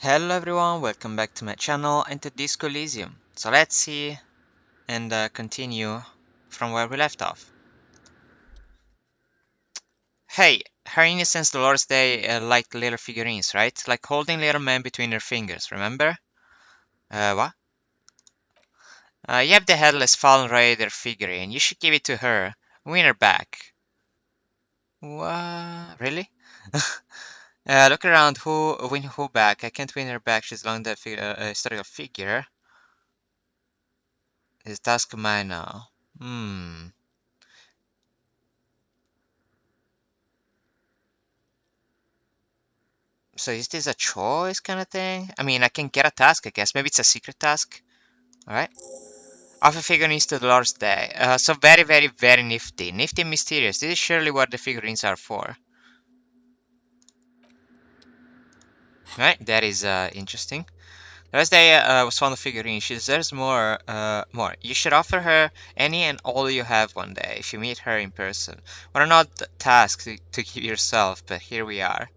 Hello everyone, welcome back to my channel and to Disco Elysium. So let's see and continue from where we left off. Hey, her Innocence Dolores Day liked little figurines, right? Like holding little men between her fingers, remember? What? You have the Headless Fallen Raider figurine, you should give it to her. Win her back. What? Really? Look around, win who back? I can't win her back, she's long the historical figure. Is task mine now? So is this a choice kind of thing? I mean, I can get a task, I guess. Maybe it's a secret task. Alright. Offer figurines to the Lord's Day. So very, very, very nifty. Nifty and mysterious. This is surely what the figurines are for. Right, that is interesting. The Lord's Day was fond of figurines. She deserves more. You should offer her any and all you have one day if you meet her in person. What are not tasks to give yourself, but here we are.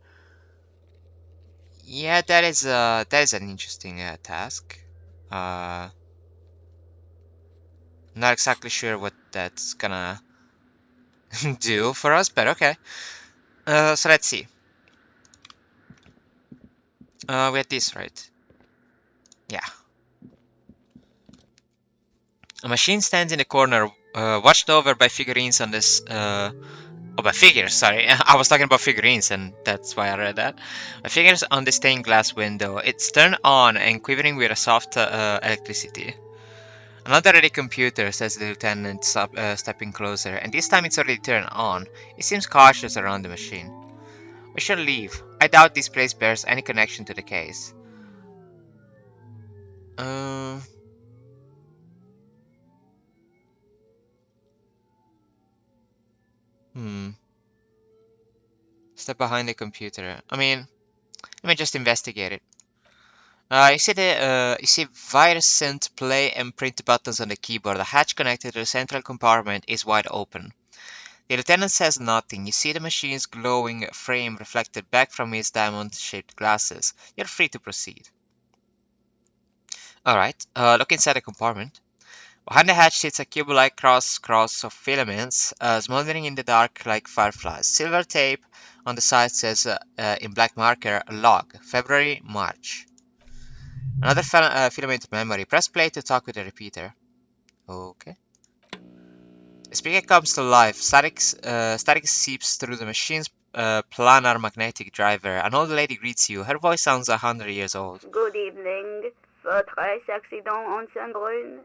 Yeah, that is an interesting task. Uh, Not exactly sure what that's gonna do for us, but okay. So let's see. We had this, right? Yeah. A machine stands in the corner, watched over by figurines on this. Oh, by figures, sorry. I was talking about figurines, and that's why I read that. By figures on the stained glass window. It's turned on and quivering with a soft electricity. Another ready computer, says the lieutenant, stepping closer, and this time it's already turned on. He seems cautious around the machine. We shall leave. I doubt this place bears any connection to the case. Uh, hmm. Step behind the computer. I mean, let me just investigate it. You see virus sent play and print buttons on the keyboard. The hatch connected to the central compartment is wide open. The lieutenant says nothing. You see the machine's glowing frame reflected back from his diamond-shaped glasses. You're free to proceed. Alright, look inside the compartment. Behind the hatch sits a cube-like cross of filaments, smoldering in the dark like fireflies. Silver tape on the side says, in black marker, log, February, March. Another filament memory. Press play to talk with the repeater. Okay. The speaker comes to life. Static seeps through the machine's planar magnetic driver. An old lady greets you. Her voice sounds 100 years old. Good evening. Vertreis accident on Saint-Brun.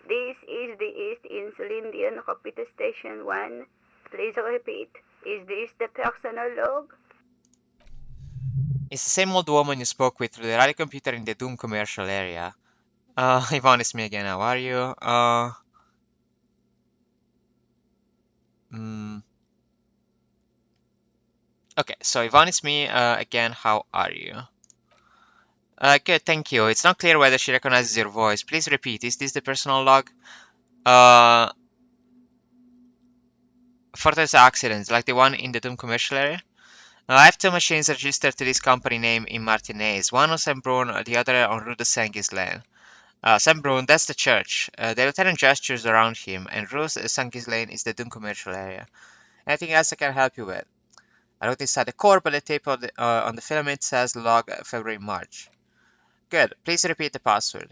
This is the East Insulindian Repeater Station 1. Please repeat. Is this the personal log? It's the same old woman you spoke with through the radio computer in the Doom commercial area. Yvonne, it's me again. How are you? Mm, okay, so Yvonne, it's me again. How are you? Good, thank you. It's not clear whether she recognizes your voice. Please repeat. Is this the personal log? Uh, Fortress accidents, like the one in the Doom commercial area? I have two machines registered to this company name in Martinez. One on Saint Brun, the other on Rue de Saint-Ghislain. Saint Brun, that's the church. The lieutenant gestures around him, and Rue Saint-Ghislain is the Doom commercial area. Anything else I can help you with? I looked inside the core, but the tape on the filament says log February March. Good. Please repeat the password.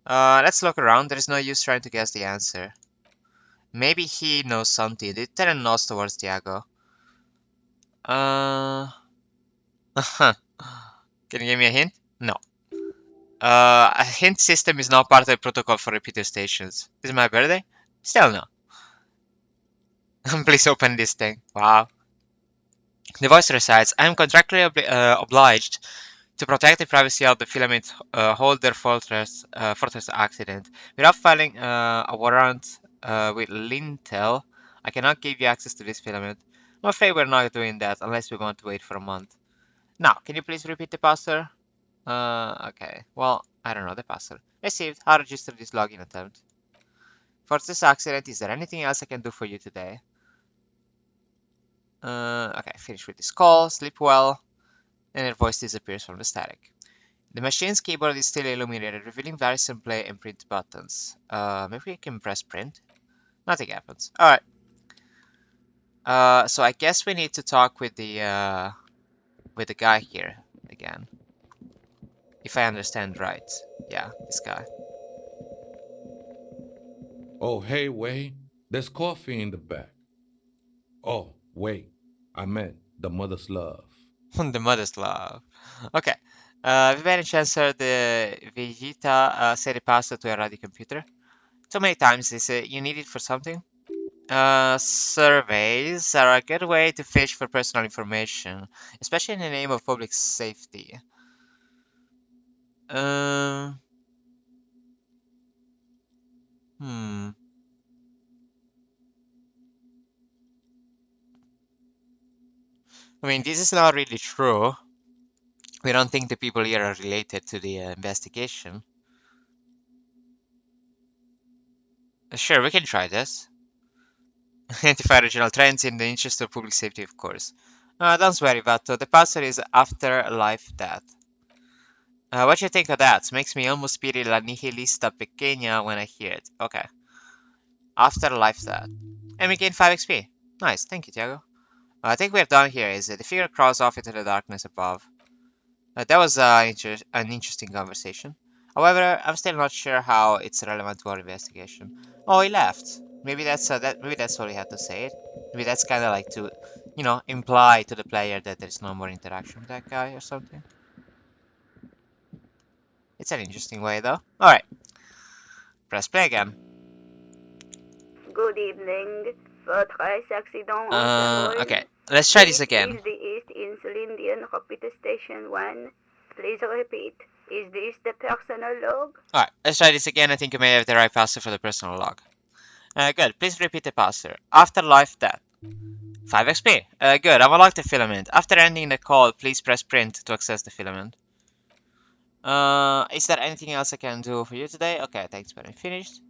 Let's look around. There is no use trying to guess the answer. Maybe he knows something. The lieutenant nods towards Diago. Uh, can you give me a hint? No. A hint system is not part of the protocol for repeater stations. Is it my birthday? Still no. Please open this thing. Wow. The voice recites, I am contractually obliged to protect the privacy of the filament holder fortress accident. Without filing a warrant with Lintel, I cannot give you access to this filament. I'm afraid we're not doing that unless we want to wait for a month. Now, can you please repeat the password? Okay. Well, I don't know the password. Received. I'll register this login attempt. For this accident, is there anything else I can do for you today? Okay, finish with this call, sleep well, and her voice disappears from the static. The machine's keyboard is still illuminated, revealing various play and print buttons. Maybe we can press print. Nothing happens. All right. So I guess we need to talk with the guy here again, if I understand right. Yeah, this guy. Oh, hey, wait. There's coffee in the back. Oh, wait. I meant the mother's love. The mother's love. Okay. Have you by any chance heard the Vegeta set a password to a radio computer? Too many times they say you need it for something. Surveys are a good way to fish for personal information, especially in the name of public safety. Um, hmm. I mean, this is not really true. We don't think the people here are related to the investigation. Sure, we can try this. Identify regional trends in the interest of public safety, of course. Don't worry, Vato. The password is afterlife death. What do you think of that? Makes me almost spiri la nihilista pequeña when I hear it. Okay. Afterlife death. And we gain 5 XP. Nice, thank you, Tiago. I think we're done here. Is the figure crawls off into the darkness above. That was an interesting conversation. However, I'm still not sure how it's relevant to our investigation. Oh, he left. Maybe that's all he had to say. Maybe that's kind of like to, imply to the player that there's no more interaction with that guy or something. It's an interesting way, though. All right, press play again. Good evening. Votre accident on Okay, Saint-Brun. let's try this This again. is the East Insulindian Rapid Station 1. Please repeat. Is this the personal log? All right, let's try this again. I think you may have the right password for the personal log. Good. Please repeat the password. Afterlife death. 5 XP. Good. I've unlocked the filament. After ending the call, please press print to access the filament. Is there anything else I can do for you today? Okay, thanks, but I'm finished.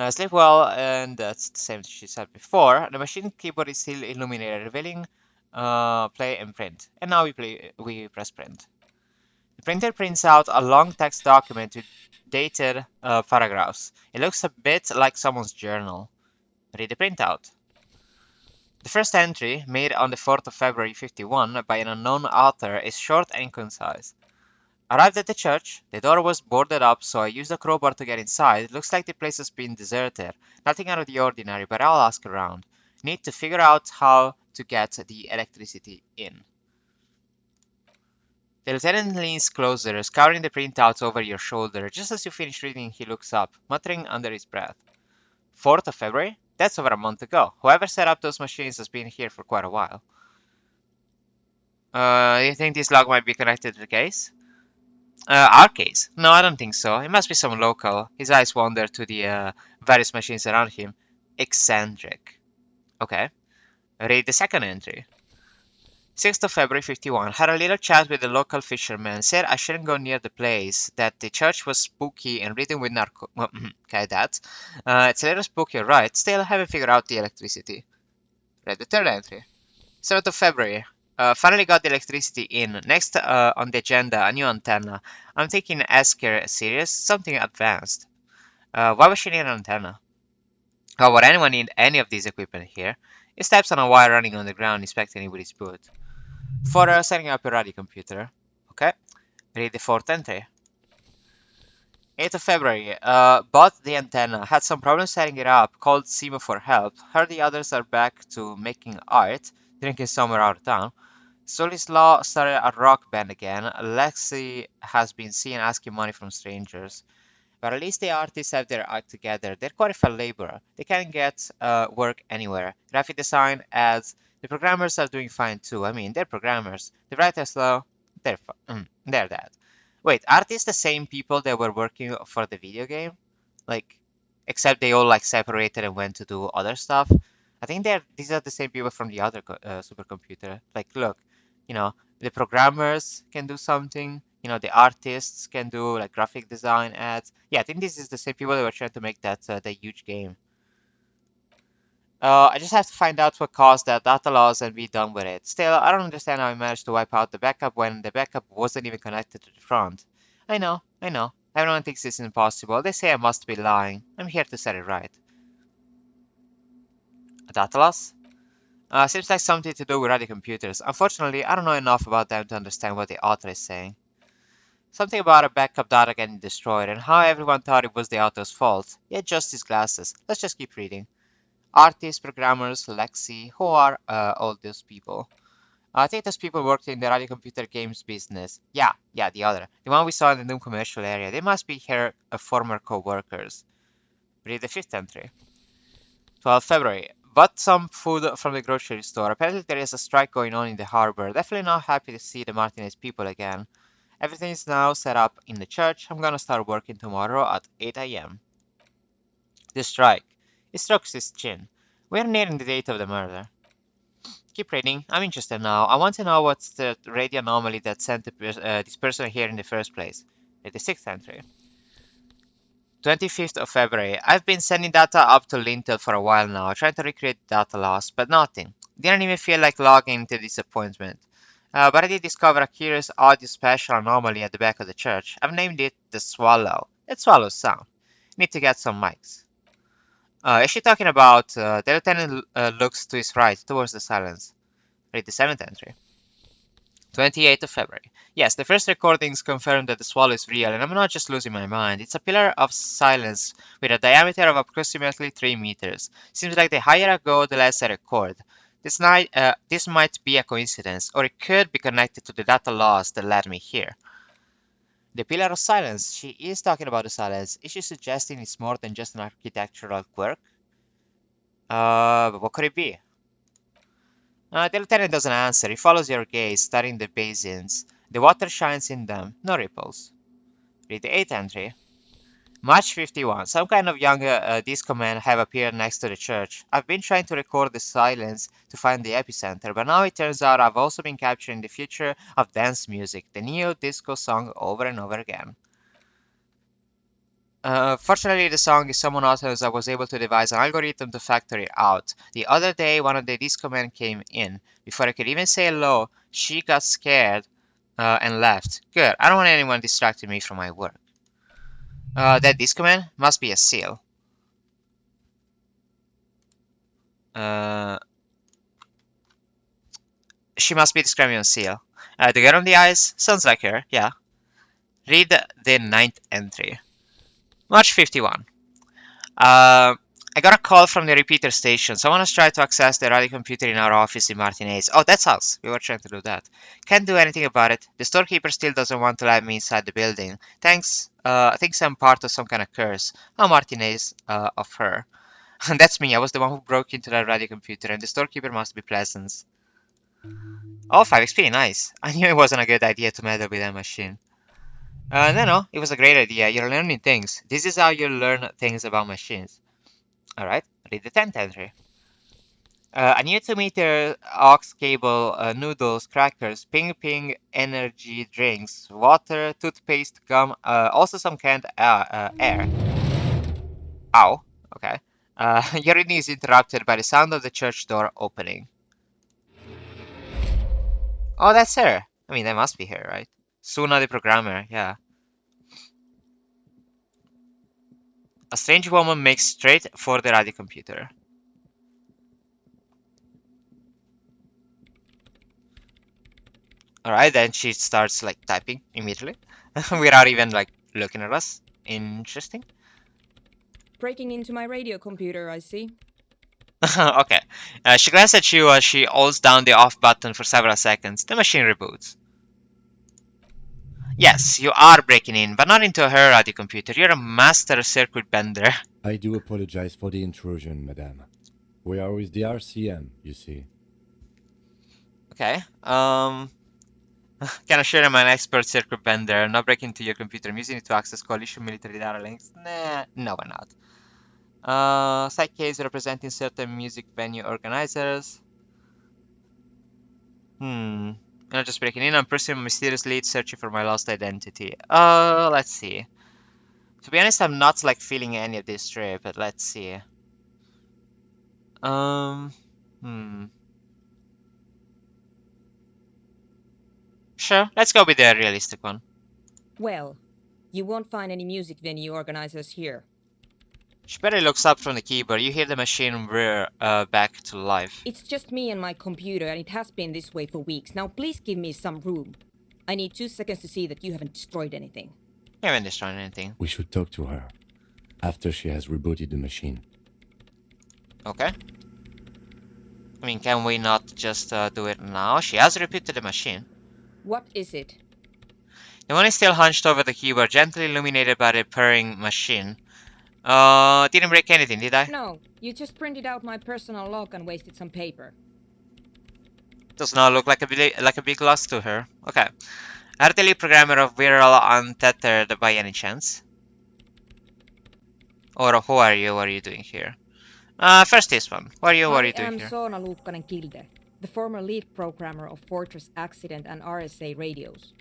Sleep well, and that's the same she said before. The machine keyboard is still illuminated, revealing play and print. And now we press print. The printer prints out a long text document with dated paragraphs. It looks a bit like someone's journal. Read the printout. The first entry, made on the 4th of February 51 by an unknown author, is short and concise. Arrived at the church, the door was boarded up, so I used a crowbar to get inside. It looks like the place has been deserted. Nothing out of the ordinary, but I'll ask around. Need to figure out how to get the electricity in. The lieutenant leans closer, scouring the printouts over your shoulder. Just as you finish reading, he looks up, muttering under his breath. 4th of February? That's over a month ago. Whoever set up those machines has been here for quite a while. Do you think this log might be connected to the case? Our case? No, I don't think so. It must be some local. His eyes wander to the various machines around him. Eccentric. Okay. Read the second entry. 6th of February 51. Had a little chat with the local fisherman. Said I shouldn't go near the place. That the church was spooky and ridden with narco. Okay, that. It's a little spooky, right? Still haven't figured out the electricity. Read the third entry. 7th of February. Finally got the electricity in. Next on the agenda, a new antenna. I'm taking Esker serious, something advanced. Why would she need an antenna? Why would anyone need any of this equipment here? He steps on a wire running on the ground, inspecting it with his boot. For setting up a radio computer. Okay. Read the fourth entry. 8th of February. Bought the antenna. Had some problems setting it up. Called Simo for help. Heard the others are back to making art. Drinking somewhere out of town. Solislaw started a rock band again. Lexi has been seen asking money from strangers. But at least the artists have their act together. They're qualified labor. They can get work anywhere. Graphic design, ads. The programmers are doing fine too. I mean, they're programmers. The writers, though, they're that. Wait, are these the same people that were working for the video game? Like, except they all like separated and went to do other stuff. I think these are the same people from the other supercomputer. Like, look, the programmers can do something. The artists can do like graphic design, ads. Yeah, I think this is the same people that were trying to make that huge game. I just have to find out what caused that data loss and be done with it. Still, I don't understand how I managed to wipe out the backup when the backup wasn't even connected to the front. I know. Everyone thinks it's impossible. They say I must be lying. I'm here to set it right. A data loss? Seems like something to do with radio computers. Unfortunately, I don't know enough about them to understand what the author is saying. Something about a backup data getting destroyed and how everyone thought it was the author's fault. He had just his glasses. Let's just keep reading. Artists, programmers, Lexi, who are all those people? I think those people worked in the radio computer games business. Yeah, the other. The one we saw in the new commercial area. They must be her former co-workers. Read the fifth entry. 12 February. Bought some food from the grocery store. Apparently there is a strike going on in the harbor. Definitely not happy to see the Martinez people again. Everything is now set up in the church. I'm gonna start working tomorrow at 8 a.m. The strike. He strokes his chin. We're nearing the date of the murder. Keep reading. I'm interested now. I want to know what's the radio anomaly that sent this person here in the first place. The sixth entry. 25th of February. I've been sending data up to Lintel for a while now, trying to recreate data loss, but nothing. Didn't even feel like logging into disappointment. But I did discover a curious audio spatial anomaly at the back of the church. I've named it the Swallow. It swallows sound. Need to get some mics. Is she talking about the lieutenant looks to his right, towards the silence. Read the seventh entry. 28th of February. Yes, the first recordings confirm that the swallow is real, and I'm not just losing my mind. It's a pillar of silence with a diameter of approximately 3 meters. Seems like the higher I go, the less I record. This might be a coincidence, or it could be connected to the data loss that led me here. The pillar of silence. She is talking about the silence. Is she suggesting it's more than just an architectural quirk? But what could it be? The lieutenant doesn't answer. He follows your gaze, studying the basins. The water shines in them, no ripples. Read the eighth entry. March 51. Some kind of young disco men have appeared next to the church. I've been trying to record the silence to find the epicenter, but now it turns out I've also been capturing the future of dance music, the neo-disco song over and over again. Fortunately, the song is so monotonous I was able to devise an algorithm to factor it out. The other day, one of the disco men came in. Before I could even say hello, she got scared and left. Good, I don't want anyone distracting me from my work. That disco man must be a seal. Uh, she must be describing a seal. The girl on the ice sounds like her, yeah. Read the ninth entry. March 51. I got a call from the repeater station. Someone has tried to access the radio computer in our office in Martinez. Oh, that's us. We were trying to do that. Can't do anything about it. The storekeeper still doesn't want to let me inside the building. Thinks I'm part of some kind of curse. How Martinez of her. And that's me. I was the one who broke into that radio computer, and the storekeeper must be Pleasance. Oh, 5XP, nice. I knew it wasn't a good idea to meddle with that machine. No, it was a great idea. You're learning things. This is how you learn things about machines. Alright, read the 10th entry. A new 2-meter aux cable, noodles, crackers, ping ping energy drinks, water, toothpaste, gum, also some canned air. Ow, okay. Your reading is interrupted by the sound of the church door opening. Oh, that's her. I mean, that must be her, right? Suna the programmer, yeah. A strange woman makes straight for the radio computer. Alright, then she starts like typing immediately without even like looking at us. Interesting. Breaking into my radio computer, I see. Okay. She glances at you as she holds down the off button for several seconds. The machine reboots. Yes, you are breaking in, but not into her radio computer. You're a master circuit bender. I do apologize for the intrusion, madame. We are with the RCM, you see. Okay. Can assure I'm an expert circuit bender. Not breaking into your computer. I'm using it to access coalition military data links. Nah, no, we're not. Site case representing certain music venue organizers. I'm not just breaking in. I'm pursuing a mysterious lead, searching for my lost identity. Let's see. To be honest, I'm not like feeling any of this trip, but let's see. Um, hmm. Sure, let's go with the realistic one. Well, You won't find any music venue organizers here. She barely looks up from the keyboard. You hear the machine whir back to life. It's just me and my computer, and it has been this way for weeks. Now please give me some room. I need 2 seconds to see that you haven't destroyed anything. You haven't destroyed anything. We should talk to her after she has rebooted the machine. Okay. I mean, can we not just do it now? She has rebooted the machine. What is it? The one is still hunched over the keyboard, gently illuminated by the purring machine. Didn't break anything, did I? No, you just printed out my personal log and wasted some paper. Does not look like a big loss to her. Okay. Are the lead programmer of Viral Untethered by any chance? Or who are you? What are you doing here? First this one. What are you doing here? I am Soona Luukkanen-Kilde, the former lead programmer of Fortress Accident and RSA radios.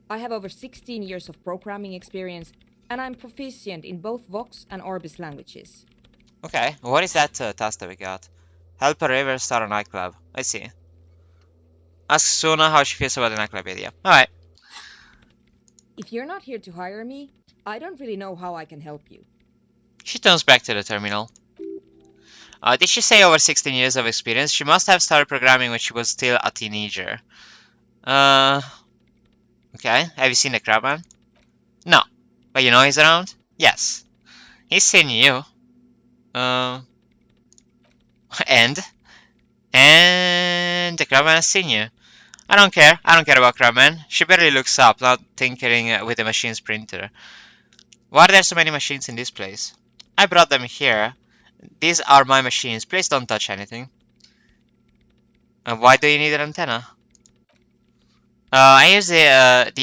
I have over 16 years of programming experience, and I'm proficient in both Vox and Orbis languages. Okay, what is that task that we got? Help a river start a nightclub. I see. Ask Suna how she feels about the nightclub idea. Alright. If you're not here to hire me, I don't really know how I can help you. She turns back to the terminal. Did she say over 16 years of experience? She must have started programming when she was still a teenager. Okay. Have you seen the crabman? No. But you know he's around? Yes. He's seen you. And the crabman has seen you. I don't care. I don't care about crabman. She barely looks up, not tinkering with the machine's printer. Why are there so many machines in this place? I brought them here. These are my machines. Please don't touch anything. And why do you need an antenna? I use the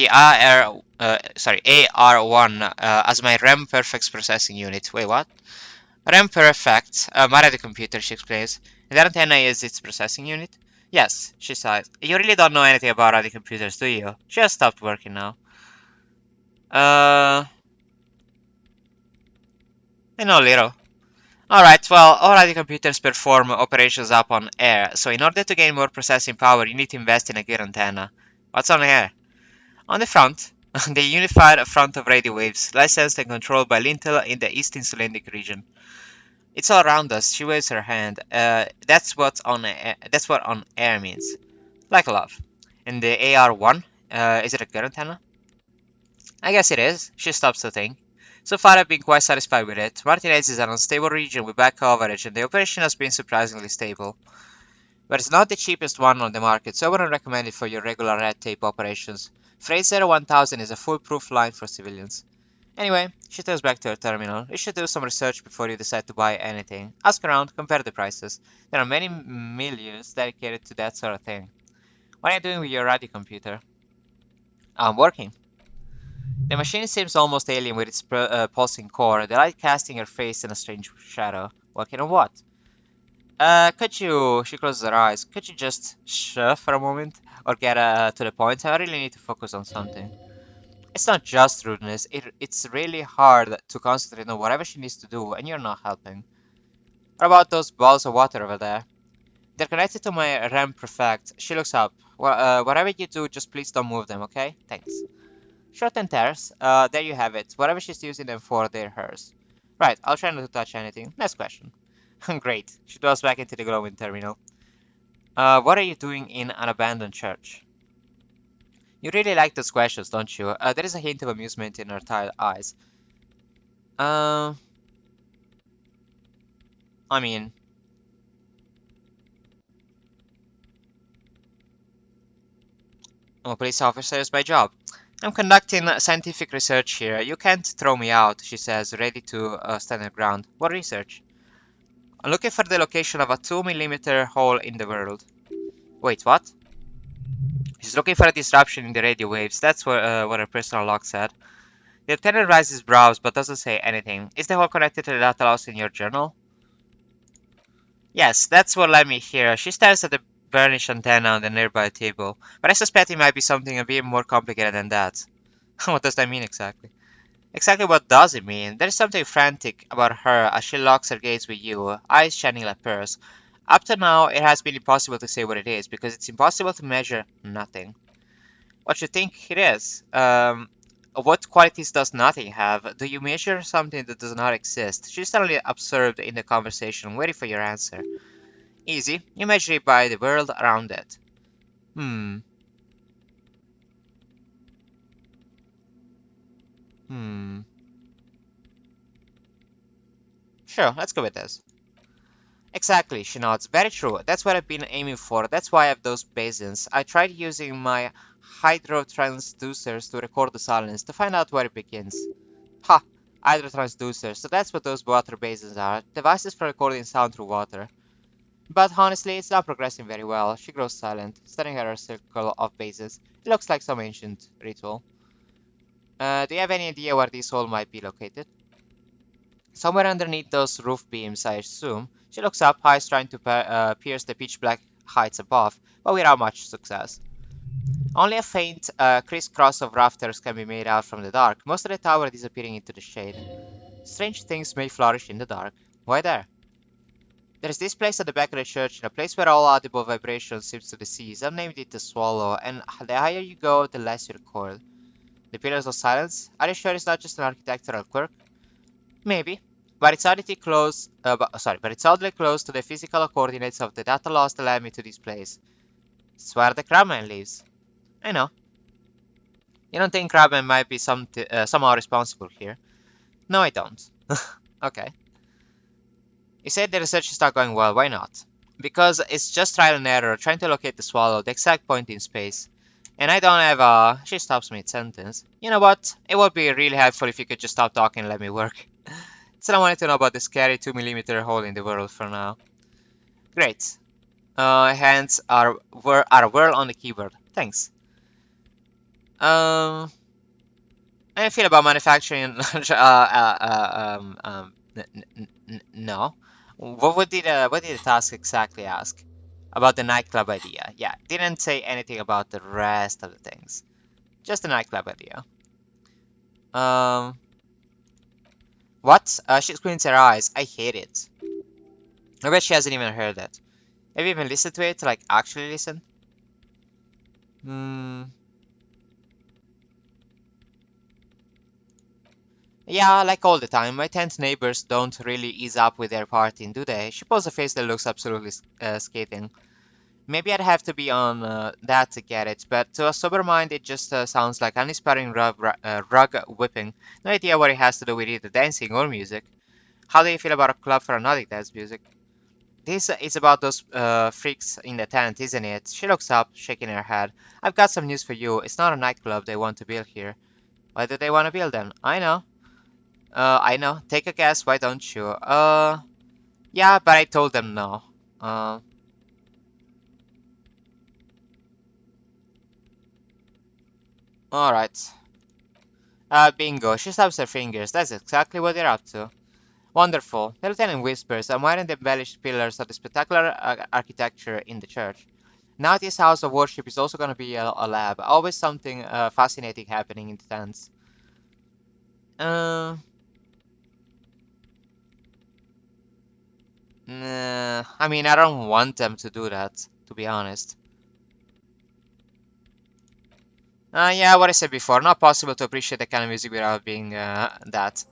AR1 as my RAM Perfect processing unit. Wait, what? RAM Perfect, my radio computer, she explains. And the antenna is its processing unit? Yes, she sighs. You really don't know anything about radio computers, do you? She has stopped working now. I know little. Alright, well, all radio computers perform operations up on air, so in order to gain more processing power, you need to invest in a good antenna. What's on air? On the front, the unified front of radio waves, licensed and controlled by Lintel in the East Insulindic region. It's all around us. She waves her hand. That's what on air means. Like love. And the AR1, is it a good antenna? I guess it is. She stops to think. So far I've been quite satisfied with it. Martinez is an unstable region with bad coverage, and the operation has been surprisingly stable. But it's not the cheapest one on the market, so I wouldn't recommend it for your regular red tape operations. Fraser 1000 is a foolproof line for civilians. Anyway, she turns back to her terminal. You should do some research before you decide to buy anything. Ask around, compare the prices. There are many milieux dedicated to that sort of thing. What are you doing with your radio computer? I'm working. The machine seems almost alien with its pulsing core, the light casting her face in a strange shadow. Working on what? Could you... She closes her eyes. Could you just shh for a moment? Or get to the point? I really need to focus on something. It's not just rudeness. It's really hard to concentrate on whatever she needs to do, and you're not helping. What about those balls of water over there? They're connected to my RAM Perfect. She looks up. Well, whatever you do, just please don't move them, okay? Thanks. Short and terse. There you have it. Whatever she's using them for, they're hers. Right, I'll try not to touch anything. Next question. Great. She dwells back into the glowing terminal. What are you doing in an abandoned church? You really like those questions, don't you? There is a hint of amusement in her tired eyes. I mean... I'm a police officer, it's my job. I'm conducting scientific research here. You can't throw me out, she says, ready to stand her ground. What research? I'm looking for the location of a 2mm hole in the world. Wait, what? She's looking for a disruption in the radio waves. That's what her personal log said. The lieutenant raises his brows but doesn't say anything. Is the hole connected to the data loss in your journal? Yes, that's what led me here. She stares at the burnished antenna on the nearby table, but I suspect it might be something a bit more complicated than that. What does that mean exactly? Exactly what does it mean? There is something frantic about her as she locks her gaze with you, eyes shining like pearls. Up to now, it has been impossible to say what it is, because it's impossible to measure nothing. What you think it is? What qualities does nothing have? Do you measure something that does not exist? She's suddenly absorbed in the conversation, waiting for your answer. Easy. You measure it by the world around it. Hmm. Hmm. Sure, let's go with this. Exactly, she nods. Very true. That's what I've been aiming for. That's why I have those basins. I tried using my hydrotransducers to record the silence to find out where it begins. Ha! Hydrotransducers. So that's what those water basins are. Devices for recording sound through water. But honestly, it's not progressing very well. She grows silent, staring at her circle of bases. It looks like some ancient ritual. Do you have any idea where this hole might be located? Somewhere underneath those roof beams, I assume. She looks up, eyes trying to pierce the pitch black heights above, but without much success. Only a faint crisscross of rafters can be made out from the dark, most of the tower disappearing into the shade. Strange things may flourish in the dark. Why there? There's this place at the back of the church, a place where all audible vibration seeps to the seas. I've named it the Swallow, and the higher you go, the less you record. The Pillars of Silence? Are you sure it's not just an architectural quirk? Maybe, but it's oddly close. But it's oddly close to the physical coordinates of the data loss that led me to this place. It's where the crabman lives. I know. You don't think crabman might be somehow responsible here? No, I don't. Okay. You said the research is not going well. Why not? Because it's just trial and error, trying to locate the swallow, the exact point in space. And I don't have a. She stops mid-sentence. You know what? It would be really helpful if you could just stop talking and let me work. So I wanted to know about the scary 2 mm hole in the world for now. Great. Hands are whirl on the keyboard. Thanks. How do you feel about manufacturing? No. What did the task exactly ask? About the nightclub idea. Yeah, didn't say anything about the rest of the things. Just the nightclub idea. Um, what? She squints her eyes. I hate it. I bet she hasn't even heard it. Have you even listened to it? Like, actually listen? Hmm. Yeah, like all the time. My tent neighbors don't really ease up with their partying, do they? She pulls a face that looks absolutely scathing. Maybe I'd have to be on that to get it, but to a sober mind, it just sounds like uninspiring rug whipping. No idea what it has to do with either dancing or music. How do you feel about a club for another dance music? This is about those freaks in the tent, isn't it? She looks up, shaking her head. I've got some news for you. It's not a nightclub they want to build here. Why do they want to build them? I know. I know. Take a guess, why don't you? Yeah, but I told them no. Uh, alright. Bingo. She snaps her fingers. That's exactly what they're up to. Wonderful. The lieutenant whispers, admiring the embellished pillars of the spectacular architecture in the church. Now this house of worship is also going to be a lab. Always something fascinating happening in the tents. Uh, nah, I mean, I don't want them to do that, to be honest. Yeah, what I said before, not possible to appreciate the kind of music without being that.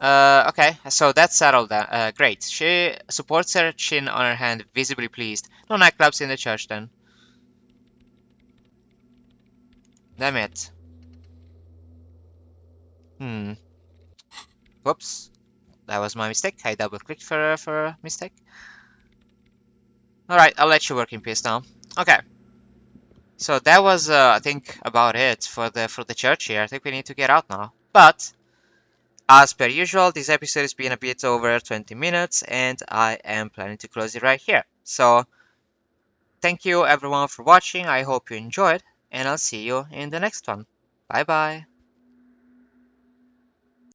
Okay, so that's settled then. Great. She supports her chin on her hand, visibly pleased. No nightclubs in the church then. Damn it. Hmm. Whoops. That was my mistake. I double clicked for a mistake. Alright, I'll let you work in peace now. Okay. So that was I think about it for the church here. I think we need to get out now. But as per usual, this episode has been a bit over 20 minutes and I am planning to close it right here. So thank you everyone for watching. I hope you enjoyed and I'll see you in the next one. Bye bye.